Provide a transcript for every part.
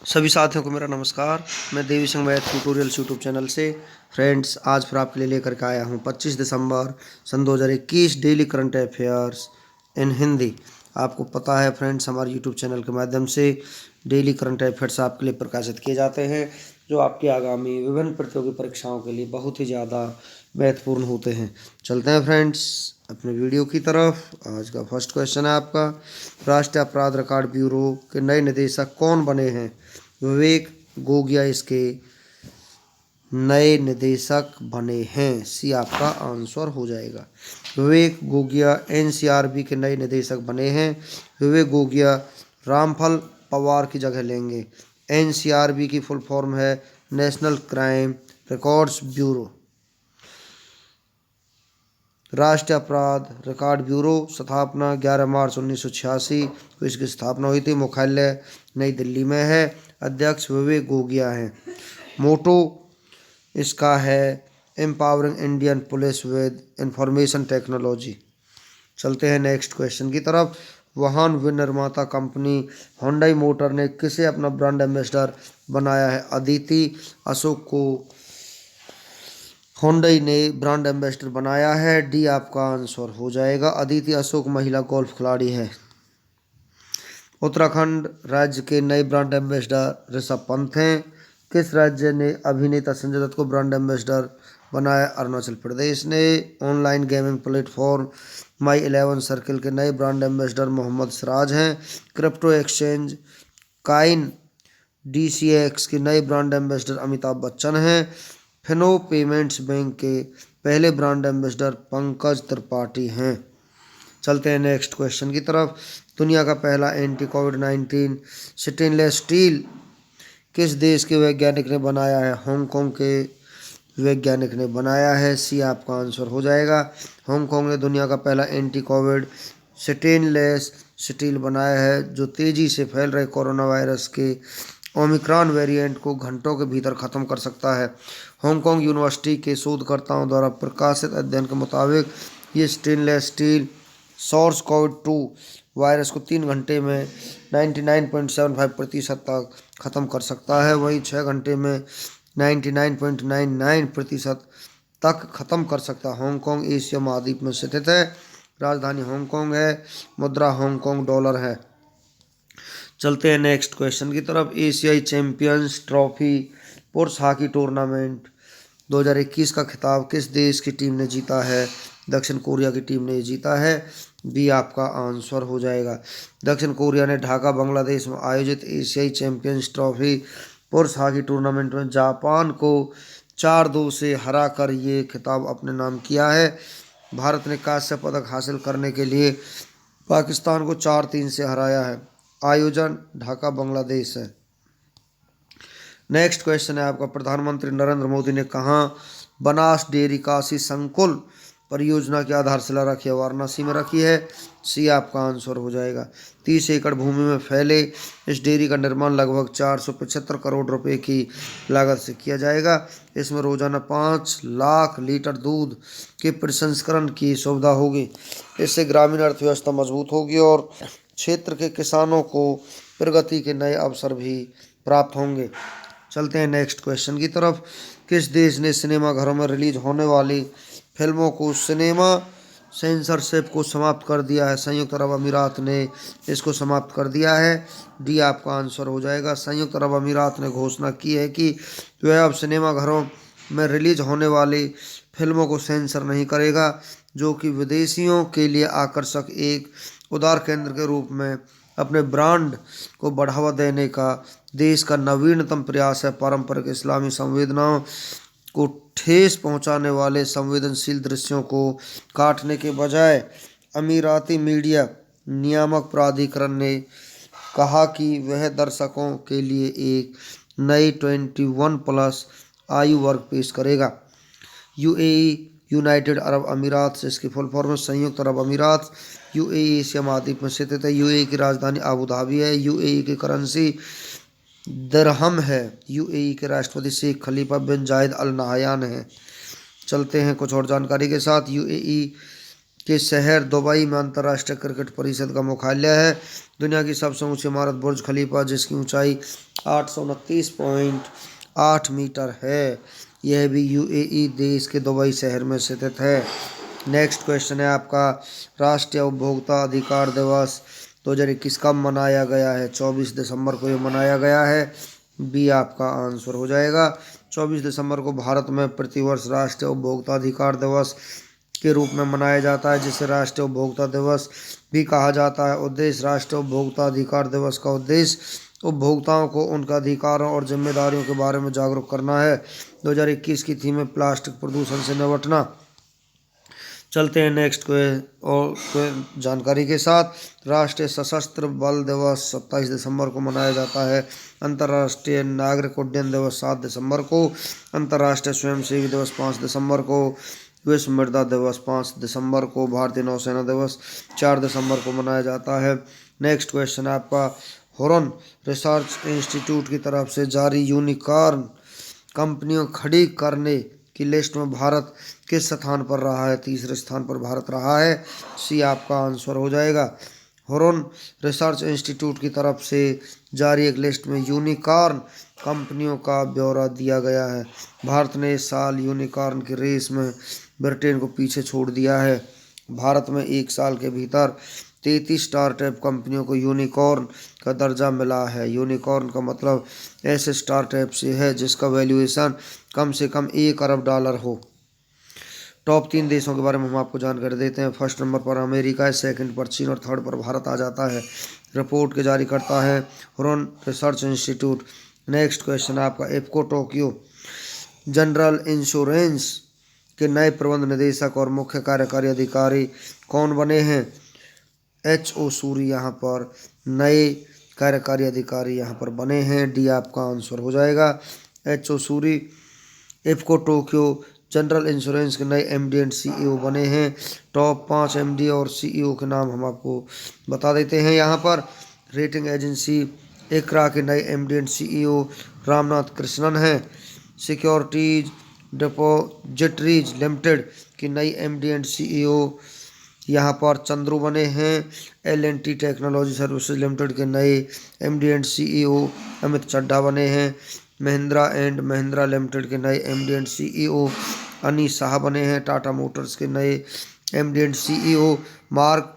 सभी साथियों को मेरा नमस्कार। मैं Devi Singh math tutorials YouTube channel से फ्रेंड्स आज फिर आपके लिए लेकर के आया हूँ 25 दिसंबर सन 2021 daily current affairs in Hindi. आपको पता है फ्रेंड्स, हमारे यूट्यूब चैनल के माध्यम से डेली करंट अफेयर्स आपके लिए प्रकाशित किए जाते हैं जो आपकी आगामी विभिन्न प्रतियोगी परीक्षाओं के लिए बहुत ही ज़्यादा महत्वपूर्ण होते हैं। चलते हैं फ्रेंड्स अपने वीडियो की तरफ। आज का फर्स्ट क्वेश्चन है आपका, राष्ट्रीय अपराध रिकॉर्ड ब्यूरो के नए निदेशक कौन बने हैं? विवेक गोगिया इसके नए निदेशक बने हैं। सी आपका आंसर हो जाएगा। विवेक गोगिया एनसीआरबी के नए निदेशक बने हैं। विवेक गोगिया रामफल पवार की जगह लेंगे। एनसीआरबी की फुल फॉर्म है नेशनल क्राइम रिकॉर्ड्स ब्यूरो। राष्ट्रीय अपराध रिकॉर्ड ब्यूरो स्थापना 11 मार्च 1986 को इसकी स्थापना हुई थी। मुख्यालय नई दिल्ली में है। अध्यक्ष विवेक गोगिया हैं। मोटो इसका है empowering Indian police with information technology. चलते हैं नेक्स्ट क्वेश्चन की तरफ। वाहन विनिर्माता कंपनी होंडई मोटर ने किसे अपना ब्रांड एम्बेसडर बनाया है? अदिति अशोक को होंडई ने ब्रांड एम्बेसडर बनाया है। डी आपका आंसर हो जाएगा। अदिति अशोक महिला गोल्फ खिलाड़ी है। उत्तराखंड राज्य के नए ब्रांड एम्बेसडर ऋषभ पंत हैं। किस राज्य ने अभिनेता संजय दत्त को ब्रांड एम्बेसडर बनाया? अरुणाचल प्रदेश ने। ऑनलाइन गेमिंग प्लेटफॉर्म माई 11 सर्किल के नए ब्रांड एम्बेसडर मोहम्मद सिराज हैं। क्रिप्टो एक्सचेंज काइन DCX के नए ब्रांड एम्बेसडर अमिताभ बच्चन हैं। फिनो पेमेंट्स बैंक के पहले ब्रांड एम्बेसडर पंकज त्रिपाठी हैं। चलते हैं नेक्स्ट क्वेश्चन की तरफ। दुनिया का पहला एंटी कोविड-19 स्टेनलेस स्टील किस देश के वैज्ञानिक ने बनाया है? हांगकांग के वैज्ञानिक ने बनाया है। सी आपका आंसर हो जाएगा। हांगकांग ने दुनिया का पहला एंटी कोविड स्टेनलेस स्टील बनाया है जो तेजी से फैल रहे कोरोना वायरस के ओमिक्रॉन वेरिएंट को घंटों के भीतर ख़त्म कर सकता है। हांगकांग यूनिवर्सिटी के शोधकर्ताओं द्वारा प्रकाशित अध्ययन के मुताबिक ये स्टेनलेस स्टील सॉर्स कोविड-2 वायरस को 3 घंटे में 99.75% तक ख़त्म कर सकता है। वहीं 6 घंटे में 99.99% तक ख़त्म कर सकता है। हांगकांग एशिया महाद्वीप में स्थित है। राजधानी हांगकांग है। मुद्रा हांगकांग डॉलर है। चलते हैं नेक्स्ट क्वेश्चन की तरफ। एशियाई चैंपियंस ट्रॉफी पुरुष हॉकी टूर्नामेंट 2021 का खिताब किस देश की टीम ने जीता है? दक्षिण कोरिया की टीम ने जीता है। बी आपका आंसर हो जाएगा। दक्षिण कोरिया ने ढाका बांग्लादेश में आयोजित एशियाई चैंपियंस ट्रॉफी पुरुष हॉकी टूर्नामेंट में जापान को 4-2 से हरा कर ये खिताब अपने नाम किया है। भारत ने कांस्य पदक हासिल करने के लिए पाकिस्तान को 4-3 से हराया है। आयोजन ढाका बांग्लादेश है। नेक्स्ट क्वेश्चन है आपका, प्रधानमंत्री नरेंद्र मोदी ने कहाँ बनास डेयरी काशी संकुल परियोजना की आधारशिला रखी है? वाराणसी में रखी है। सी आपका आंसर हो जाएगा। 30 एकड़ भूमि में फैले इस डेयरी का निर्माण लगभग 475 करोड़ रुपए की लागत से किया जाएगा। इसमें रोजाना 5 लाख लीटर दूध के प्रसंस्करण की सुविधा होगी। इससे ग्रामीण अर्थव्यवस्था मजबूत होगी और क्षेत्र के किसानों को प्रगति के नए अवसर भी प्राप्त होंगे। चलते हैं नेक्स्ट क्वेश्चन की तरफ। किस देश ने सिनेमा घरों में रिलीज होने वाली फिल्मों को सिनेमा सेंसरशिप को समाप्त कर दिया है? संयुक्त अरब अमीरात ने इसको समाप्त कर दिया है। डी आपका आंसर हो जाएगा। संयुक्त अरब अमीरात ने घोषणा की है कि वह अब सिनेमा घरों में रिलीज होने वाली फिल्मों को सेंसर नहीं करेगा, जो कि विदेशियों के लिए आकर्षक एक उदार केंद्र के रूप में अपने ब्रांड को बढ़ावा देने का देश का नवीनतम प्रयास है। पारंपरिक इस्लामी संवेदनाओं को ठेस पहुंचाने वाले संवेदनशील दृश्यों को काटने के बजाय अमीराती मीडिया नियामक प्राधिकरण ने कहा कि वह दर्शकों के लिए एक नई 21+ आयु वर्ग पेश करेगा। यूएई यूनाइटेड अरब अमीरात से इसकी फुल फॉर्म है संयुक्त अरब अमीरात। यूएई एशिया महाद्वीप में स्थित है। यूएई की राजधानी आबू धाबी है। यूएई की करेंसी दिरहम है। यूएई के राष्ट्रपति शेख खलीफा बिन जायद अल नहयान हैं। चलते हैं कुछ और जानकारी के साथ। यूएई के शहर दुबई में अंतर्राष्ट्रीय क्रिकेट परिषद का मुख्यालय है। दुनिया की सबसे ऊंची इमारत बुर्ज खलीफा, जिसकी ऊंचाई 829.8 मीटर है, यह भी यूएई देश के दुबई शहर में स्थित है। नेक्स्ट क्वेश्चन है आपका, राष्ट्रीय उपभोक्ता अधिकार दिवस 2021 कब मनाया गया है? 24 दिसंबर को ये मनाया गया है, बी आपका आंसर हो जाएगा। 24 दिसंबर को भारत में प्रतिवर्ष राष्ट्रीय उपभोक्ता अधिकार दिवस के रूप में मनाया जाता है, जिसे राष्ट्रीय उपभोक्ता दिवस भी कहा जाता है। उद्देश्य, राष्ट्रीय उपभोक्ता अधिकार दिवस का उद्देश्य उपभोक्ताओं को उनके अधिकारों और जिम्मेदारियों के बारे में जागरूक करना है। 2021 की थीम है प्लास्टिक प्रदूषण से निपटना। चलते हैं नेक्स्ट जानकारी के साथ। राष्ट्रीय सशस्त्र बल दिवस 27 दिसंबर को मनाया जाता है। अंतर्राष्ट्रीय नागरिक उड्डयन दिवस 7 दिसंबर को, अंतर्राष्ट्रीय स्वयंसेवी दिवस 5 दिसंबर को, विश्व मृदा दिवस 5 दिसंबर को, भारतीय नौसेना दिवस 4 दिसंबर को मनाया जाता है। नेक्स्ट क्वेश्चन आपका, हुरन रिसर्च इंस्टीट्यूट की तरफ से जारी यूनिकॉर्न कंपनियों खड़ी करने की लिस्ट में भारत किस स्थान पर रहा है? तीसरे स्थान पर भारत रहा है, सी आपका आंसर हो जाएगा। हुरन रिसर्च इंस्टीट्यूट की तरफ से जारी एक लिस्ट में यूनिकॉर्न कंपनियों का ब्यौरा दिया गया है। भारत ने इस साल यूनिकॉर्न की रेस में ब्रिटेन को पीछे छोड़ दिया है। भारत में एक साल के भीतर 33 स्टार्टअप कंपनियों को यूनिकॉर्न का दर्जा मिला है। यूनिकॉर्न का मतलब ऐसे स्टार्टअप से है जिसका वैल्यूएशन कम से कम $1 अरब हो। टॉप 3 देशों के बारे में हम आपको जानकारी देते हैं। फर्स्ट नंबर पर अमेरिका है, सेकंड पर चीन और थर्ड पर भारत आ जाता है। रिपोर्ट के जारी करता है Huron research institute. Next question आपका, इफको टोक्यो जनरल इंश्योरेंस के नए प्रबंध निदेशक और मुख्य कार्यकारी अधिकारी कौन बने हैं? एच.ओ. सूरी यहाँ पर नए कार्यकारी अधिकारी यहाँ पर बने हैं, डी आपका आंसर हो जाएगा। HO. Suri IFFCO Tokyo general insurance के नए एमडी एंड सीईओ बने हैं। टॉप 5 एमडी और सीईओ के नाम हम आपको बता देते हैं। यहाँ पर रेटिंग एजेंसी इक्रा के नए MD and CEO Ramnath Krishnan हैं। सिक्योरिटीज डिपॉजिटरीज लिमिटेड की नई एमडी एंड सीईओ यहाँ पर चंद्रू बने हैं। L&T टेक्नोलॉजी सर्विसेज लिमिटेड के नए MD and CEO Amit Chadha बने हैं। महिंद्रा एंड महिंद्रा लिमिटेड के नए MD and CEO Anis Shah बने हैं। टाटा मोटर्स के नए MD and CEO Marc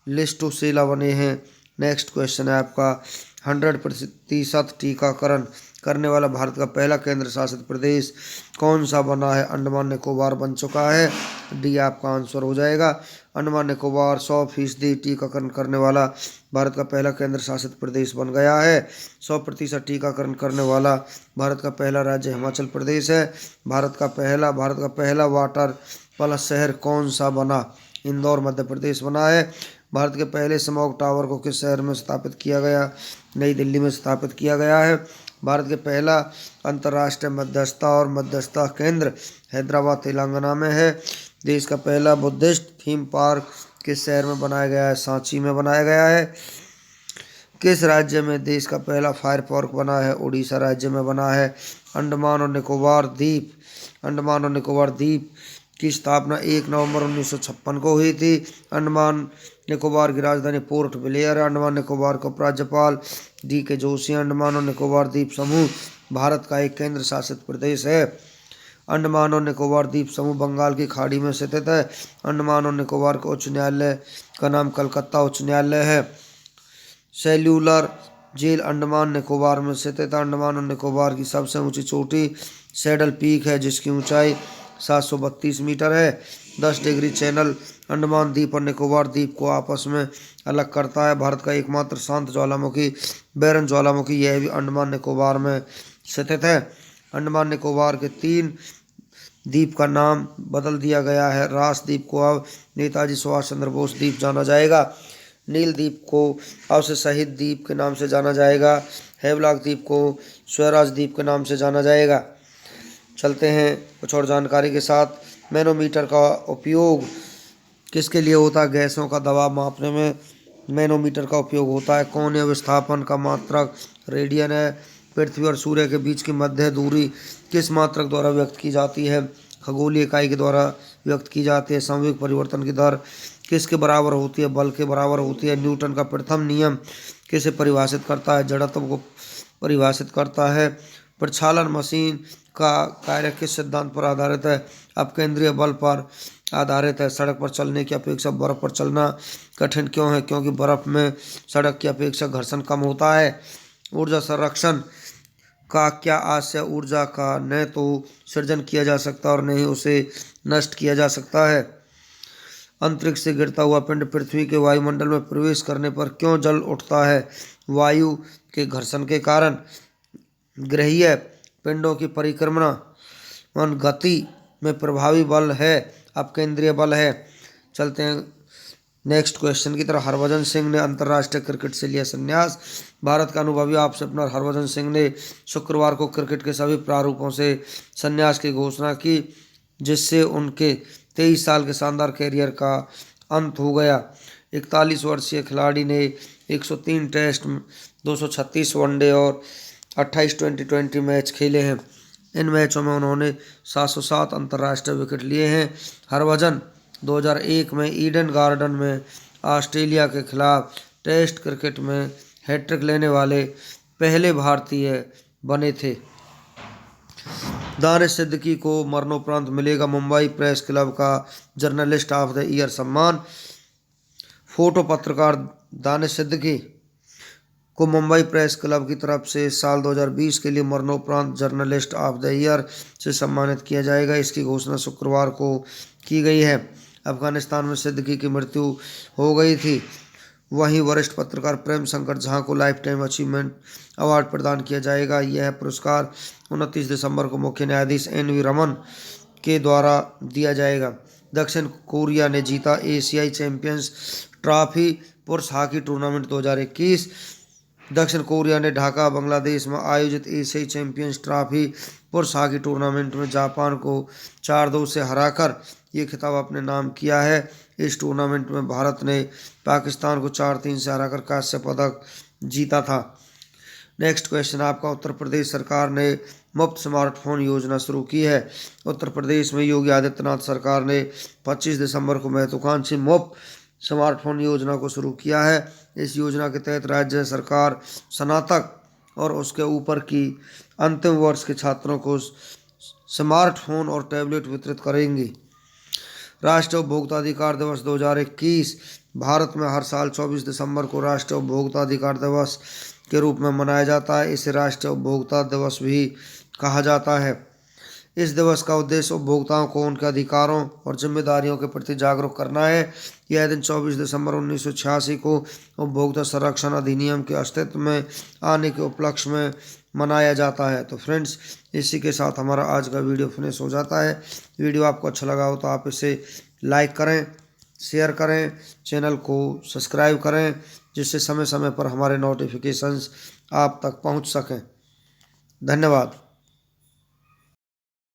Llistosella बने हैं। नेक्स्ट क्वेश्चन है आपका, 100% टीकाकरण करने वाला भारत का पहला केंद्र शासित प्रदेश कौन सा बना है? अंडमान निकोबार बन चुका है, डी आपका आंसर हो जाएगा। अंडमान निकोबार 100% टीकाकरण करने वाला भारत का पहला केंद्र शासित प्रदेश बन गया है। 100% टीकाकरण करने वाला भारत का पहला राज्य हिमाचल प्रदेश है। भारत का पहला वाटर प्लस शहर कौन सा बना? इंदौर मध्य प्रदेश बना है। भारत के पहले स्मॉग टावर को किस शहर में स्थापित किया गया? नई दिल्ली में स्थापित किया गया है। भारत के पहला अंतर्राष्ट्रीय मध्यस्थता और मध्यस्थता केंद्र हैदराबाद तेलंगाना में है। देश का पहला बुद्धिस्ट थीम पार्क किस शहर में बनाया गया है? सांची में बनाया गया है। किस राज्य में देश का पहला फायर पार्क बना है? उड़ीसा राज्य में बना है। अंडमान और निकोबार द्वीप की स्थापना 1 नवंबर 1956 को हुई थी। अंडमान निकोबार की राजधानी पोर्ट ब्लेयर है। अंडमान निकोबार का उपराज्यपाल D.K. जोशी। अंडमान और निकोबार द्वीप समूह भारत का एक केंद्र शासित प्रदेश है। अंडमान और निकोबार द्वीप समूह बंगाल की खाड़ी में स्थित है। अंडमान और निकोबार का उच्च न्यायालय का नाम कलकत्ता उच्च न्यायालय है। सेल्यूलर जेल अंडमान निकोबार में स्थित है। अंडमान और निकोबार की सबसे ऊंची चोटी सैडल पीक है, जिसकी ऊंचाई 732 मीटर है। 10 डिग्री चैनल अंडमान द्वीप और निकोबार द्वीप को आपस में अलग करता है। भारत का एकमात्र शांत ज्वालामुखी बैरन ज्वालामुखी यह भी अंडमान निकोबार में स्थित है। अंडमान निकोबार के 3 द्वीप का नाम बदल दिया गया है। रास द्वीप को अब नेताजी सुभाष चंद्र बोस द्वीप जाना जाएगा। नील द्वीप को अब से शहीद द्वीप के नाम से जाना जाएगा। हैवलॉक द्वीप को स्वराज द्वीप के नाम से जाना जाएगा। चलते हैं कुछ और जानकारी के साथ। मैनोमीटर का उपयोग किसके लिए होता है? गैसों का दबाव मापने में मैनोमीटर का उपयोग होता है। कोणीय विस्थापन का मात्रक रेडियन है। पृथ्वी और सूर्य के बीच की मध्य दूरी किस मात्रक द्वारा व्यक्त की जाती है? खगोलीय इकाई के द्वारा व्यक्त की जाती है। संवेग परिवर्तन की दर किसके बराबर होती है? बल के बराबर होती है। न्यूटन का प्रथम नियम किसे परिभाषित करता है? जड़त्व को परिभाषित करता है। प्रक्षालन मशीन का कार्य किस सिद्धांत पर आधारित है? अपकेंद्रीय बल पर आधारित है। सड़क पर चलने की अपेक्षा बर्फ पर चलना कठिन क्यों है? क्योंकि बर्फ में सड़क की अपेक्षा घर्षण कम होता है। ऊर्जा संरक्षण का क्या आशय? ऊर्जा का न तो सृजन किया जा सकता और न ही उसे नष्ट किया जा सकता है। अंतरिक्ष से गिरता हुआ पिंड पृथ्वी के वायुमंडल में प्रवेश करने पर क्यों जल उठता है? वायु के घर्षण के कारण। ग्रहीय पिंडों की परिक्रमण गति में प्रभावी बल है, अपकेंद्रीय बल है। चलते हैं नेक्स्ट क्वेश्चन की तरफ। हरभजन सिंह ने अंतर्राष्ट्रीय क्रिकेट से लिया संन्यास। भारत का अनुभवी ऑफ स्पिनर हरभजन सिंह ने शुक्रवार को क्रिकेट के सभी प्रारूपों से संन्यास की घोषणा की, जिससे उनके 23 साल के शानदार कैरियर का अंत हो गया। 41 वर्षीय खिलाड़ी ने 103 टेस्ट, 236 वनडे और 28 2020 मैच खेले हैं। इन मैचों में उन्होंने 707 अंतर्राष्ट्रीय विकेट लिए हैं। हरभजन 2001 में ईडन गार्डन में ऑस्ट्रेलिया के खिलाफ टेस्ट क्रिकेट में हैट्रिक लेने वाले पहले भारतीय बने थे। दानिश सिद्दीकी को मरणोपरांत मिलेगा मुंबई प्रेस क्लब का जर्नलिस्ट ऑफ द ईयर सम्मान। फोटो पत्रकार दानिश सिद्दीकी को मुंबई प्रेस क्लब की तरफ से साल 2020 के लिए मरणोपरांत जर्नलिस्ट ऑफ द ईयर से सम्मानित किया जाएगा। इसकी घोषणा शुक्रवार को की गई है। अफगानिस्तान में सिद्दीकी की मृत्यु हो गई थी। वहीं वरिष्ठ पत्रकार प्रेम शंकर झा को लाइफ टाइम अचीवमेंट अवार्ड प्रदान किया जाएगा। यह पुरस्कार 29 दिसंबर को मुख्य न्यायाधीश NV रमन के द्वारा दिया जाएगा। दक्षिण कोरिया ने जीता एशियाई चैंपियंस ट्रॉफी पुरुष हॉकी टूर्नामेंट 2021। दक्षिण कोरिया ने ढाका बांग्लादेश में आयोजित एशियाई चैंपियंस ट्रॉफी पुरुष हॉकी टूर्नामेंट में जापान को 4-2 से हराकर ये खिताब अपने नाम किया है। इस टूर्नामेंट में भारत ने पाकिस्तान को 4-3 से हराकर कांस्य पदक जीता था। नेक्स्ट क्वेश्चन आपका। उत्तर प्रदेश सरकार ने मुफ्त स्मार्टफोन योजना शुरू की है। उत्तर प्रदेश में योगी आदित्यनाथ सरकार ने 25 दिसंबर को महत्वाकांक्षी मुफ्त स्मार्टफोन योजना को शुरू किया है। इस योजना के तहत राज्य सरकार स्नातक और उसके ऊपर की अंतिम वर्ष के छात्रों को स्मार्टफोन और टैबलेट वितरित करेंगी। राष्ट्रीय उपभोक्ता अधिकार दिवस 2021 भारत में हर साल 24 दिसंबर को राष्ट्रीय उपभोक्ता अधिकार दिवस के रूप में मनाया जाता है। इसे राष्ट्रीय उपभोक्ता दिवस भी कहा जाता है। इस दिवस का उद्देश्य उपभोक्ताओं को उनके अधिकारों और जिम्मेदारियों के प्रति जागरूक करना है। यह दिन 24 दिसंबर 1986 को उपभोक्ता संरक्षण अधिनियम के अस्तित्व में आने के उपलक्ष्य में मनाया जाता है। तो फ्रेंड्स, इसी के साथ हमारा आज का वीडियो फिनिश हो जाता है। वीडियो आपको अच्छा लगा हो तो आप इसे लाइक करें, शेयर करें, चैनल को सब्सक्राइब करें, जिससे समय समय पर हमारे नोटिफिकेशंस आप तक पहुंच सकें। धन्यवाद।